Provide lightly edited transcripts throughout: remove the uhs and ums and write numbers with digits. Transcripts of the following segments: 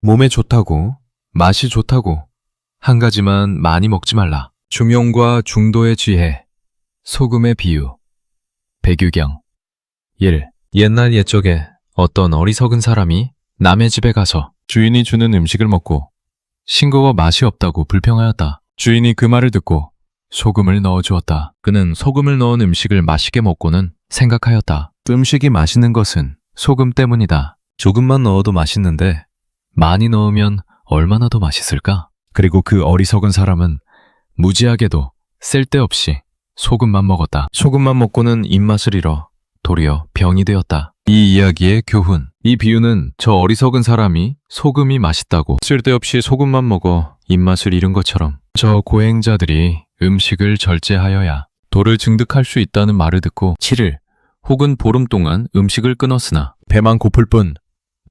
몸에 좋다고, 맛이 좋다고, 한 가지만 많이 먹지 말라. 중용과 중도의 지혜, 소금의 비유. 배규경. 1. 옛날 옛적에 어떤 어리석은 사람이 남의 집에 가서 주인이 주는 음식을 먹고 싱거워 맛이 없다고 불평하였다. 주인이 그 말을 듣고 소금을 넣어 주었다. 그는 소금을 넣은 음식을 맛있게 먹고는 생각하였다. 음식이 맛있는 것은 소금 때문이다. 조금만 넣어도 맛있는데 많이 넣으면 얼마나 더 맛있을까? 그리고 그 어리석은 사람은 무지하게도 쓸데없이 소금만 먹었다. 소금만 먹고는 입맛을 잃어 도리어 병이 되었다. 이 이야기의 교훈. 이 비유는 저 어리석은 사람이 소금이 맛있다고 쓸데없이 소금만 먹어 입맛을 잃은 것처럼 저 고행자들이 음식을 절제하여야 도를 증득할 수 있다는 말을 듣고 7일 혹은 보름 동안 음식을 끊었으나 배만 고플 뿐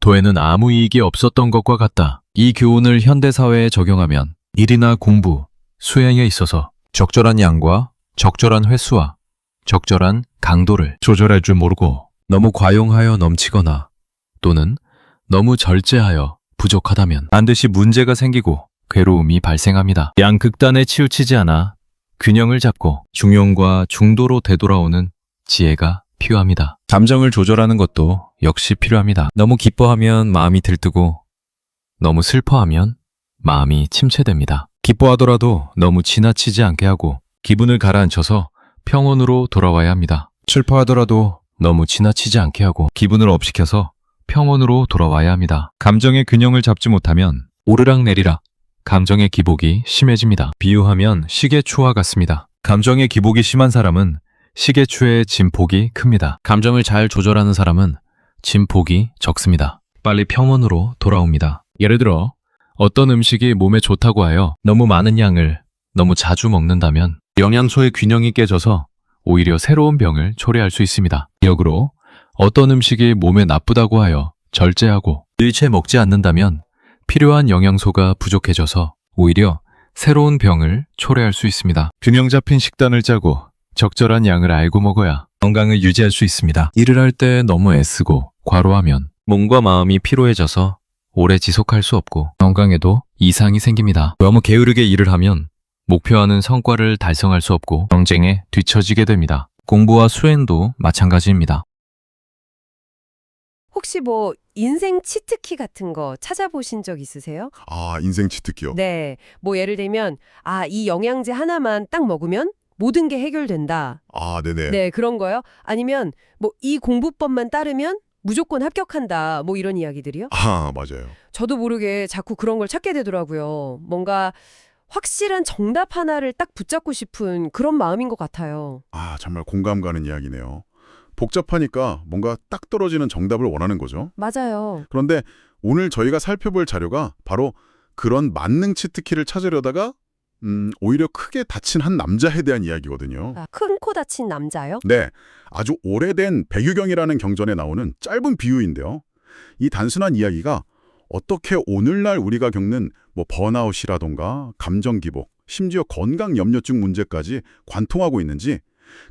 도에는 아무 이익이 없었던 것과 같다. 이 교훈을 현대사회에 적용하면 일이나 공부, 수행에 있어서 적절한 양과 적절한 횟수와 적절한 강도를 조절할 줄 모르고 너무 과용하여 넘치거나 또는 너무 절제하여 부족하다면 반드시 문제가 생기고 괴로움이 발생합니다. 양극단에 치우치지 않아 균형을 잡고 중용과 중도로 되돌아오는 지혜가 필요합니다. 감정을 조절하는 것도 역시 필요합니다. 너무 기뻐하면 마음이 들뜨고 너무 슬퍼하면 마음이 침체됩니다. 기뻐하더라도 너무 지나치지 않게 하고 기분을 가라앉혀서 평온으로 돌아와야 합니다. 슬퍼하더라도 너무 지나치지 않게 하고 기분을 업시켜서 평온으로 돌아와야 합니다. 감정의 균형을 잡지 못하면 오르락내리락 감정의 기복이 심해집니다. 비유하면 시계추와 같습니다. 감정의 기복이 심한 사람은 시계추의 진폭이 큽니다. 감정을 잘 조절하는 사람은 진폭이 적습니다. 빨리 평온으로 돌아옵니다. 예를 들어 어떤 음식이 몸에 좋다고 하여 너무 많은 양을 너무 자주 먹는다면 영양소의 균형이 깨져서 오히려 새로운 병을 초래할 수 있습니다. 역으로 어떤 음식이 몸에 나쁘다고 하여 절제하고 일체 먹지 않는다면 필요한 영양소가 부족해져서 오히려 새로운 병을 초래할 수 있습니다. 균형 잡힌 식단을 짜고 적절한 양을 알고 먹어야 건강을 유지할 수 있습니다. 일을 할 때 너무 애쓰고 과로하면 몸과 마음이 피로해져서 오래 지속할 수 없고 건강에도 이상이 생깁니다. 너무 게으르게 일을 하면 목표하는 성과를 달성할 수 없고 경쟁에 뒤처지게 됩니다. 공부와 수행도 마찬가지입니다. 혹시 뭐 인생 치트키 같은 거 찾아보신 적 있으세요? 아, 인생 치트키요? 네. 뭐 예를 들면 이 영양제 하나만 딱 먹으면 모든 게 해결된다. 아, 네네. 네, 그런 거요. 아니면 뭐 이 공부법만 따르면 무조건 합격한다. 뭐 이런 이야기들이요. 아, 맞아요. 저도 모르게 자꾸 그런 걸 찾게 되더라고요. 뭔가 확실한 정답 하나를 딱 붙잡고 싶은 그런 마음인 것 같아요. 아, 정말 공감 가는 이야기네요. 복잡하니까 뭔가 딱 떨어지는 정답을 원하는 거죠. 맞아요. 그런데 오늘 저희가 살펴볼 자료가 바로 그런 만능 치트키를 찾으려다가 오히려 크게 다친 한 남자에 대한 이야기거든요. 큰 코 다친 남자요? 네, 아주 오래된 배규경이라는 경전에 나오는 짧은 비유인데요. 이 단순한 이야기가 어떻게 오늘날 우리가 겪는 뭐 번아웃이라던가 감정기복, 심지어 건강염려증 문제까지 관통하고 있는지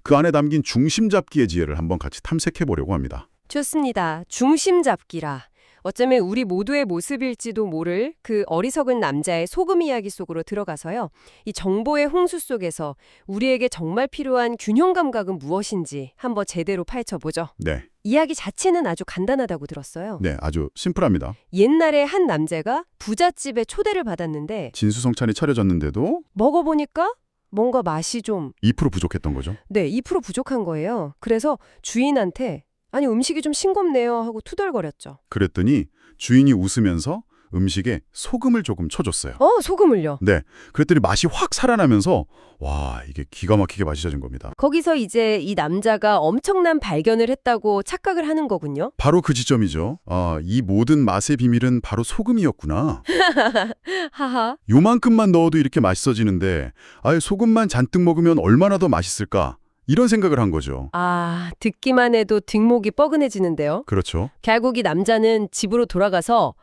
그 안에 담긴 중심 잡기의 지혜를 한번 같이 탐색해 보려고 합니다. 좋습니다. 중심 잡기라. 어쩌면 우리 모두의 모습일지도 모를 그 어리석은 남자의 소금 이야기 속으로 들어가서요. 이 정보의 홍수 속에서 우리에게 정말 필요한 균형 감각은 무엇인지 한번 제대로 파헤쳐보죠. 네. 이야기 자체는 아주 간단하다고 들었어요. 네, 아주 심플합니다. 옛날에 한 남자가 부잣집에 초대를 받았는데 진수성찬이 차려졌는데도 먹어보니까 뭔가 맛이 좀 2% 부족했던 거죠. 네, 2% 부족한 거예요. 그래서 주인한테 아니 음식이 좀 싱겁네요 하고 투덜거렸죠. 그랬더니 주인이 웃으면서 음식에 소금을 조금 쳐줬어요. 소금을요? 네, 그랬더니 맛이 확 살아나면서 와, 이게 기가 막히게 맛있어진 겁니다. 거기서 이제 이 남자가 엄청난 발견을 했다고 착각을 하는 거군요. 바로 그 지점이죠. 아, 이 모든 맛의 비밀은 바로 소금이었구나. 하하. 요만큼만 넣어도 이렇게 맛있어지는데 아예 소금만 잔뜩 먹으면 얼마나 더 맛있을까? 이런 생각을 한 거죠. 듣기만 해도 뒷목이 뻐근해지는데요. 그렇죠. 결국 이 남자는 집으로 돌아가서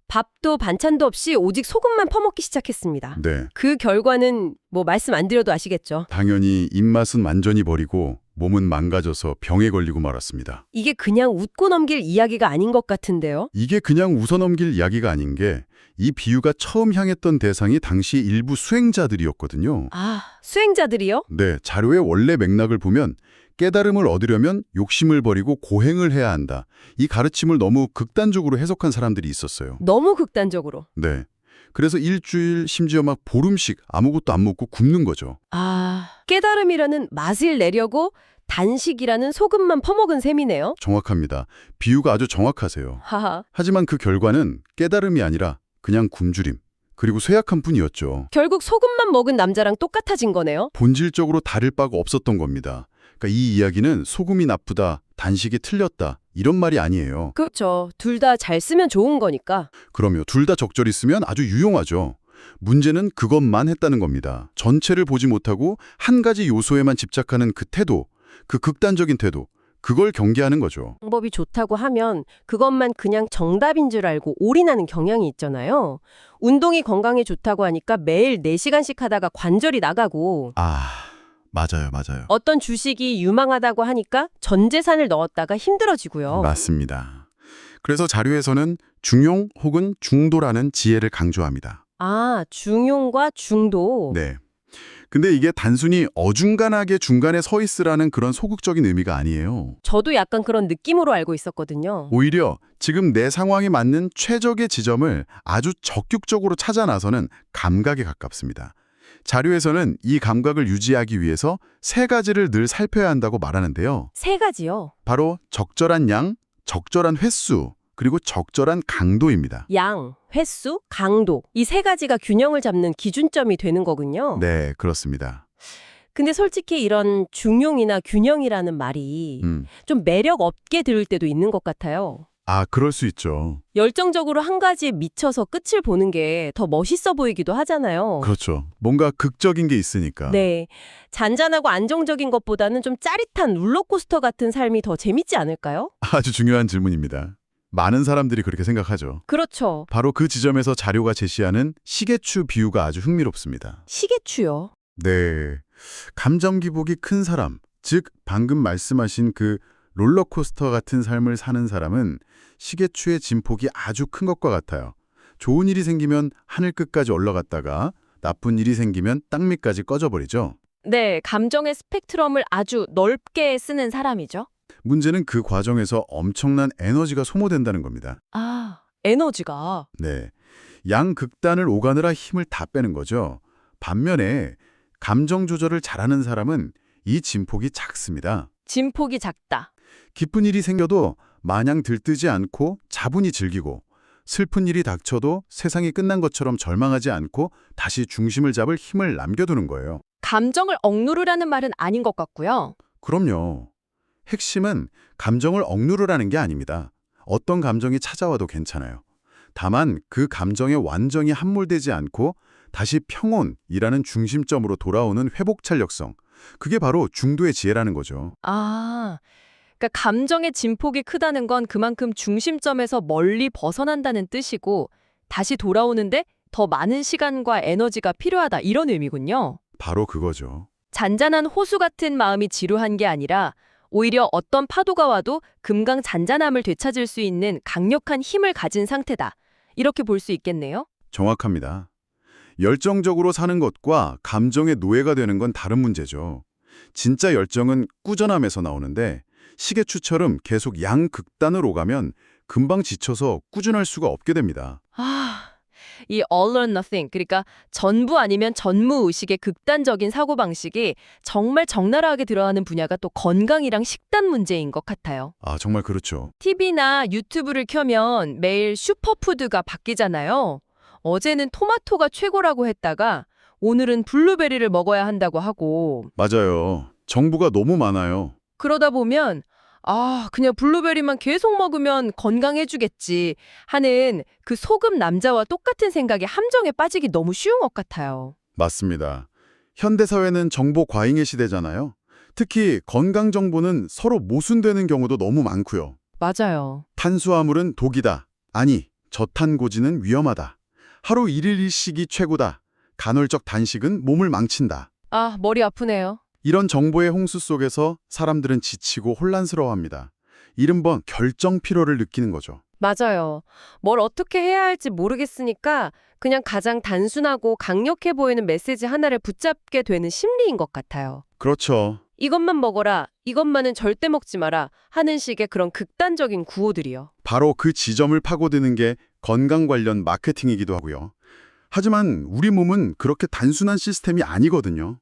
밥도 반찬도 없이 오직 소금만 퍼먹기 시작했습니다. 네. 그 결과는 뭐 말씀 안 드려도 아시겠죠. 당연히 입맛은 완전히 버리고 몸은 망가져서 병에 걸리고 말았습니다. 이게 그냥 웃고 넘길 이야기가 아닌 것 같은데요? 이게 그냥 웃어넘길 이야기가 아닌 게 이 비유가 처음 향했던 대상이 당시 일부 수행자들이었거든요. 아, 수행자들이요? 네, 자료의 원래 맥락을 보면 깨달음을 얻으려면 욕심을 버리고 고행을 해야 한다. 이 가르침을 너무 극단적으로 해석한 사람들이 있었어요. 너무 극단적으로. 네. 그래서 일주일, 심지어 막 보름씩 아무것도 안 먹고 굶는 거죠. 아, 깨달음이라는 맛을 내려고 단식이라는 소금만 퍼먹은 셈이네요. 정확합니다. 비유가 아주 정확하세요. 하하. 하지만 그 결과는 깨달음이 아니라 그냥 굶주림, 그리고 쇠약한 뿐이었죠. 결국 소금만 먹은 남자랑 똑같아진 거네요. 본질적으로 다를 바가 없었던 겁니다. 그러니까 이 이야기는 소금이 나쁘다, 단식이 틀렸다, 이런 말이 아니에요. 그렇죠. 둘 다 잘 쓰면 좋은 거니까. 그럼요. 둘 다 적절히 쓰면 아주 유용하죠. 문제는 그것만 했다는 겁니다. 전체를 보지 못하고 한 가지 요소에만 집착하는 그 태도, 그 극단적인 태도, 그걸 경계하는 거죠. 방법이 좋다고 하면 그것만 그냥 정답인 줄 알고 올인하는 경향이 있잖아요. 운동이 건강에 좋다고 하니까 매일 4시간씩 하다가 관절이 나가고 맞아요. 어떤 주식이 유망하다고 하니까 전 재산을 넣었다가 힘들어지고요. 맞습니다. 그래서 자료에서는 중용 혹은 중도라는 지혜를 강조합니다. 아, 중용과 중도. 네. 근데 이게 단순히 어중간하게 중간에 서 있으라는 그런 소극적인 의미가 아니에요. 저도 약간 그런 느낌으로 알고 있었거든요. 오히려 지금 내 상황에 맞는 최적의 지점을 아주 적극적으로 찾아 나서는 감각에 가깝습니다. 자료에서는 이 감각을 유지하기 위해서 3가지를 늘 살펴야 한다고 말하는데요. 3가지요. 바로 적절한 양, 적절한 횟수, 그리고 적절한 강도입니다. 양, 횟수, 강도. 이 3가지가 균형을 잡는 기준점이 되는 거군요. 네, 그렇습니다. 근데 솔직히 이런 중용이나 균형이라는 말이 좀 매력 없게 들을 때도 있는 것 같아요. 그럴 수 있죠. 열정적으로 한 가지에 미쳐서 끝을 보는 게 더 멋있어 보이기도 하잖아요. 그렇죠. 뭔가 극적인 게 있으니까. 네. 잔잔하고 안정적인 것보다는 좀 짜릿한 롤러코스터 같은 삶이 더 재밌지 않을까요? 아주 중요한 질문입니다. 많은 사람들이 그렇게 생각하죠. 그렇죠. 바로 그 지점에서 자료가 제시하는 시계추 비유가 아주 흥미롭습니다. 시계추요. 네. 감정 기복이 큰 사람, 즉 방금 말씀하신 그 롤러코스터 같은 삶을 사는 사람은 시계추의 진폭이 아주 큰 것과 같아요. 좋은 일이 생기면 하늘 끝까지 올라갔다가 나쁜 일이 생기면 땅 밑까지 꺼져버리죠. 네, 감정의 스펙트럼을 아주 넓게 쓰는 사람이죠. 문제는 그 과정에서 엄청난 에너지가 소모된다는 겁니다. 아, 에너지가. 네. 양극단을 오가느라 힘을 다 빼는 거죠. 반면에 감정 조절을 잘하는 사람은 이 진폭이 작습니다. 진폭이 작다. 기쁜 일이 생겨도 마냥 들뜨지 않고 차분히 즐기고, 슬픈 일이 닥쳐도 세상이 끝난 것처럼 절망하지 않고 다시 중심을 잡을 힘을 남겨두는 거예요. 감정을 억누르라는 말은 아닌 것 같고요. 그럼요. 핵심은 감정을 억누르라는 게 아닙니다. 어떤 감정이 찾아와도 괜찮아요. 다만 그 감정에 완전히 함몰되지 않고 다시 평온이라는 중심점으로 돌아오는 회복 탄력성. 그게 바로 중도의 지혜라는 거죠. 아, 그러니까 감정의 진폭이 크다는 건 그만큼 중심점에서 멀리 벗어난다는 뜻이고 다시 돌아오는데 더 많은 시간과 에너지가 필요하다 이런 의미군요. 바로 그거죠. 잔잔한 호수 같은 마음이 지루한 게 아니라 오히려 어떤 파도가 와도 금강 잔잔함을 되찾을 수 있는 강력한 힘을 가진 상태다. 이렇게 볼 수 있겠네요. 정확합니다. 열정적으로 사는 것과 감정의 노예가 되는 건 다른 문제죠. 진짜 열정은 꾸준함에서 나오는데 시계추처럼 계속 양극단으로 오가면 금방 지쳐서 꾸준할 수가 없게 됩니다. 이 all or nothing, 그러니까 전부 아니면 전무의식의 극단적인 사고방식이 정말 적나라하게 들어가는 분야가 또 건강이랑 식단 문제인 것 같아요. 정말 그렇죠. TV나 유튜브를 켜면 매일 슈퍼푸드가 바뀌잖아요. 어제는 토마토가 최고라고 했다가 오늘은 블루베리를 먹어야 한다고 하고. 맞아요. 정보가 너무 많아요. 그러다 보면 그냥 블루베리만 계속 먹으면 건강해지겠지 하는 그 소금 남자와 똑같은 생각에 함정에 빠지기 너무 쉬운 것 같아요. 맞습니다. 현대사회는 정보 과잉의 시대잖아요. 특히 건강 정보는 서로 모순되는 경우도 너무 많고요. 맞아요. 탄수화물은 독이다. 아니, 저탄고지는 위험하다. 하루 1일 1식이 최고다. 간헐적 단식은 몸을 망친다. 머리 아프네요. 이런 정보의 홍수 속에서 사람들은 지치고 혼란스러워합니다. 이른바 결정 피로를 느끼는 거죠. 맞아요. 뭘 어떻게 해야 할지 모르겠으니까 그냥 가장 단순하고 강력해 보이는 메시지 하나를 붙잡게 되는 심리인 것 같아요. 그렇죠. 이것만 먹어라, 이것만은 절대 먹지 마라 하는 식의 그런 극단적인 구호들이요. 바로 그 지점을 파고드는 게 건강 관련 마케팅이기도 하고요. 하지만 우리 몸은 그렇게 단순한 시스템이 아니거든요.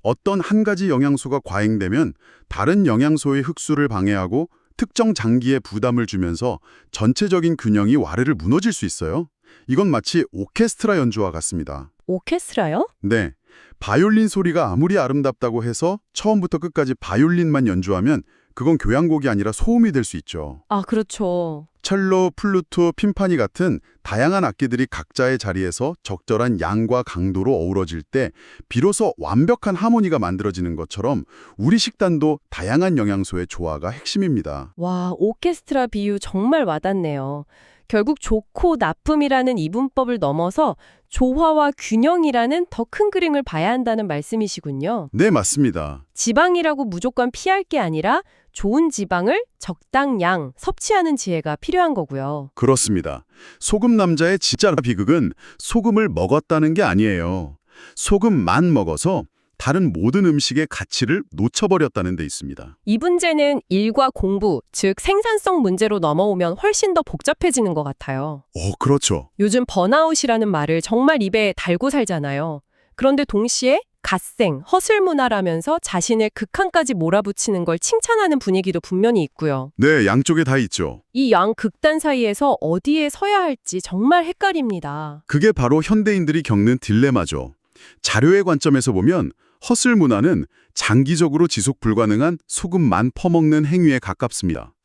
어떤 한 가지 영양소가 과잉되면 다른 영양소의 흡수를 방해하고 특정 장기에 부담을 주면서 전체적인 균형이 와르르 무너질 수 있어요. 이건 마치 오케스트라 연주와 같습니다. 오케스트라요? 네, 바이올린 소리가 아무리 아름답다고 해서 처음부터 끝까지 바이올린만 연주하면 그건 교향곡이 아니라 소음이 될 수 있죠. 아, 그렇죠. 첼로, 플루트, 핀파니 같은 다양한 악기들이 각자의 자리에서 적절한 양과 강도로 어우러질 때 비로소 완벽한 하모니가 만들어지는 것처럼 우리 식단도 다양한 영양소의 조화가 핵심입니다. 와, 오케스트라 비유 정말 와닿네요. 결국 좋고 나쁨이라는 이분법을 넘어서 조화와 균형이라는 더 큰 그림을 봐야 한다는 말씀이시군요. 네, 맞습니다. 지방이라고 무조건 피할 게 아니라 좋은 지방을 적당량 섭취하는 지혜가 필요한 거고요. 그렇습니다. 소금 남자의 진짜 비극은 소금을 먹었다는 게 아니에요. 소금만 먹어서 다른 모든 음식의 가치를 놓쳐버렸다는 데 있습니다. 이 문제는 일과 공부, 즉 생산성 문제로 넘어오면 훨씬 더 복잡해지는 것 같아요. 그렇죠. 요즘 번아웃이라는 말을 정말 입에 달고 살잖아요. 그런데 동시에 갓생, 허슬 문화라면서 자신을 극한까지 몰아붙이는 걸 칭찬하는 분위기도 분명히 있고요. 네, 양쪽에 다 있죠. 이 양 극단 사이에서 어디에 서야 할지 정말 헷갈립니다. 그게 바로 현대인들이 겪는 딜레마죠. 자료의 관점에서 보면 허슬 문화는 장기적으로 지속 불가능한 소금만 퍼먹는 행위에 가깝습니다.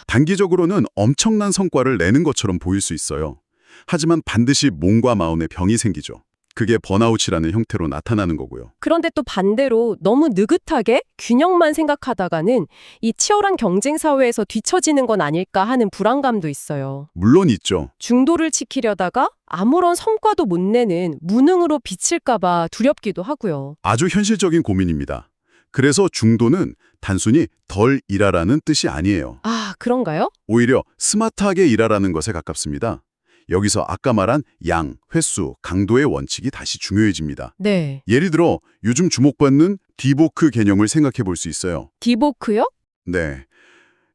단기적으로는 엄청난 성과를 내는 것처럼 보일 수 있어요. 하지만 반드시 몸과 마음에 병이 생기죠. 그게 번아웃이라는 형태로 나타나는 거고요. 그런데 또 반대로 너무 느긋하게 균형만 생각하다가는 이 치열한 경쟁 사회에서 뒤처지는 건 아닐까 하는 불안감도 있어요. 물론 있죠. 중도를 지키려다가 아무런 성과도 못 내는 무능으로 비칠까 봐 두렵기도 하고요. 아주 현실적인 고민입니다. 그래서 중도는 단순히 덜 일하라는 뜻이 아니에요. 아, 그런가요? 오히려 스마트하게 일하라는 것에 가깝습니다. 여기서 아까 말한 양, 횟수, 강도의 원칙이 다시 중요해집니다. 네. 예를 들어 요즘 주목받는 디보크 개념을 생각해 볼 수 있어요. 디보크요? 네.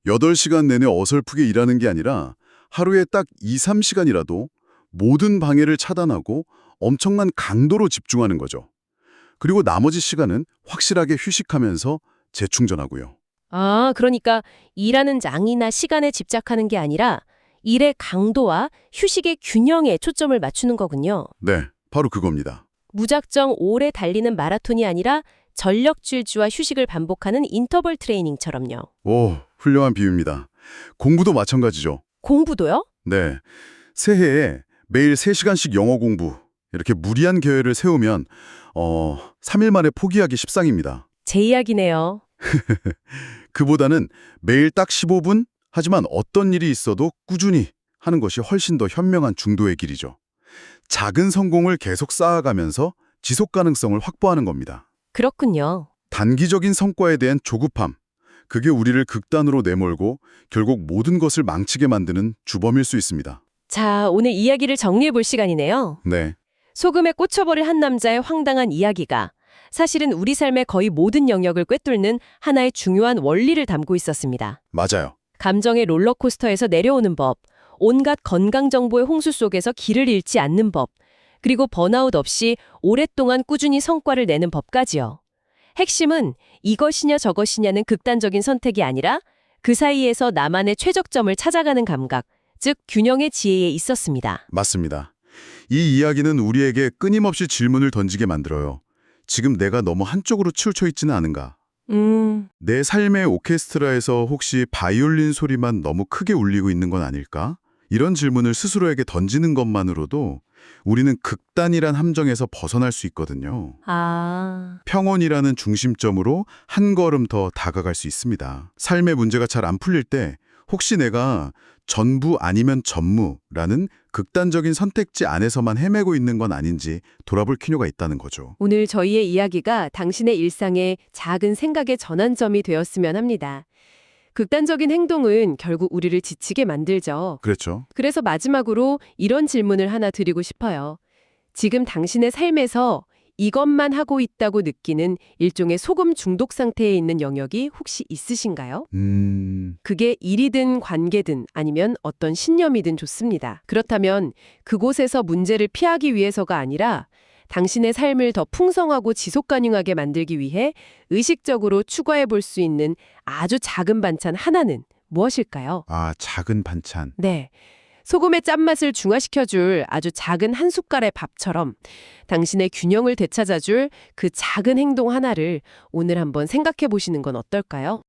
8시간 내내 어설프게 일하는 게 아니라 하루에 딱 2, 3시간이라도 모든 방해를 차단하고 엄청난 강도로 집중하는 거죠. 그리고 나머지 시간은 확실하게 휴식하면서 재충전하고요. 아, 그러니까 일하는 양이나 시간에 집착하는 게 아니라 일의 강도와 휴식의 균형에 초점을 맞추는 거군요. 네, 바로 그겁니다. 무작정 오래 달리는 마라톤이 아니라 전력 질주와 휴식을 반복하는 인터벌 트레이닝처럼요. 오, 훌륭한 비유입니다. 공부도 마찬가지죠. 공부도요? 네, 새해에 매일 3시간씩 영어 공부, 이렇게 무리한 계획을 세우면 3일 만에 포기하기 십상입니다. 제 이야기네요. 그보다는 매일 딱 15분? 하지만 어떤 일이 있어도 꾸준히 하는 것이 훨씬 더 현명한 중도의 길이죠. 작은 성공을 계속 쌓아가면서 지속 가능성을 확보하는 겁니다. 그렇군요. 단기적인 성과에 대한 조급함, 그게 우리를 극단으로 내몰고 결국 모든 것을 망치게 만드는 주범일 수 있습니다. 자, 오늘 이야기를 정리해 볼 시간이네요. 네, 소금에 꽂혀버린 한 남자의 황당한 이야기가 사실은 우리 삶의 거의 모든 영역을 꿰뚫는 하나의 중요한 원리를 담고 있었습니다. 맞아요. 감정의 롤러코스터에서 내려오는 법, 온갖 건강정보의 홍수 속에서 길을 잃지 않는 법, 그리고 번아웃 없이 오랫동안 꾸준히 성과를 내는 법까지요. 핵심은 이것이냐 저것이냐는 극단적인 선택이 아니라 그 사이에서 나만의 최적점을 찾아가는 감각, 즉 균형의 지혜에 있었습니다. 맞습니다. 이 이야기는 우리에게 끊임없이 질문을 던지게 만들어요. 지금 내가 너무 한쪽으로 치우쳐 있지는 않은가? 내 삶의 오케스트라에서 혹시 바이올린 소리만 너무 크게 울리고 있는 건 아닐까? 이런 질문을 스스로에게 던지는 것만으로도 우리는 극단이란 함정에서 벗어날 수 있거든요. 평온이라는 중심점으로 한 걸음 더 다가갈 수 있습니다. 삶의 문제가 잘 안 풀릴 때 혹시 내가 전부 아니면 전무라는 극단적인 선택지 안에서만 헤매고 있는 건 아닌지 돌아볼 필요가 있다는 거죠. 오늘 저희의 이야기가 당신의 일상에 작은 생각의 전환점이 되었으면 합니다. 극단적인 행동은 결국 우리를 지치게 만들죠. 그렇죠. 그래서 마지막으로 이런 질문을 하나 드리고 싶어요. 지금 당신의 삶에서 이것만 하고 있다고 느끼는 일종의 소금 중독 상태에 있는 영역이 혹시 있으신가요? 그게 일이든 관계든 아니면 어떤 신념이든 좋습니다. 그렇다면 그곳에서 문제를 피하기 위해서가 아니라 당신의 삶을 더 풍성하고 지속 가능하게 만들기 위해 의식적으로 추가해 볼 수 있는 아주 작은 반찬 하나는 무엇일까요? 아, 작은 반찬. 네. 소금의 짠맛을 중화시켜줄 아주 작은 한 숟갈의 밥처럼 당신의 균형을 되찾아줄 그 작은 행동 하나를 오늘 한번 생각해 보시는 건 어떨까요?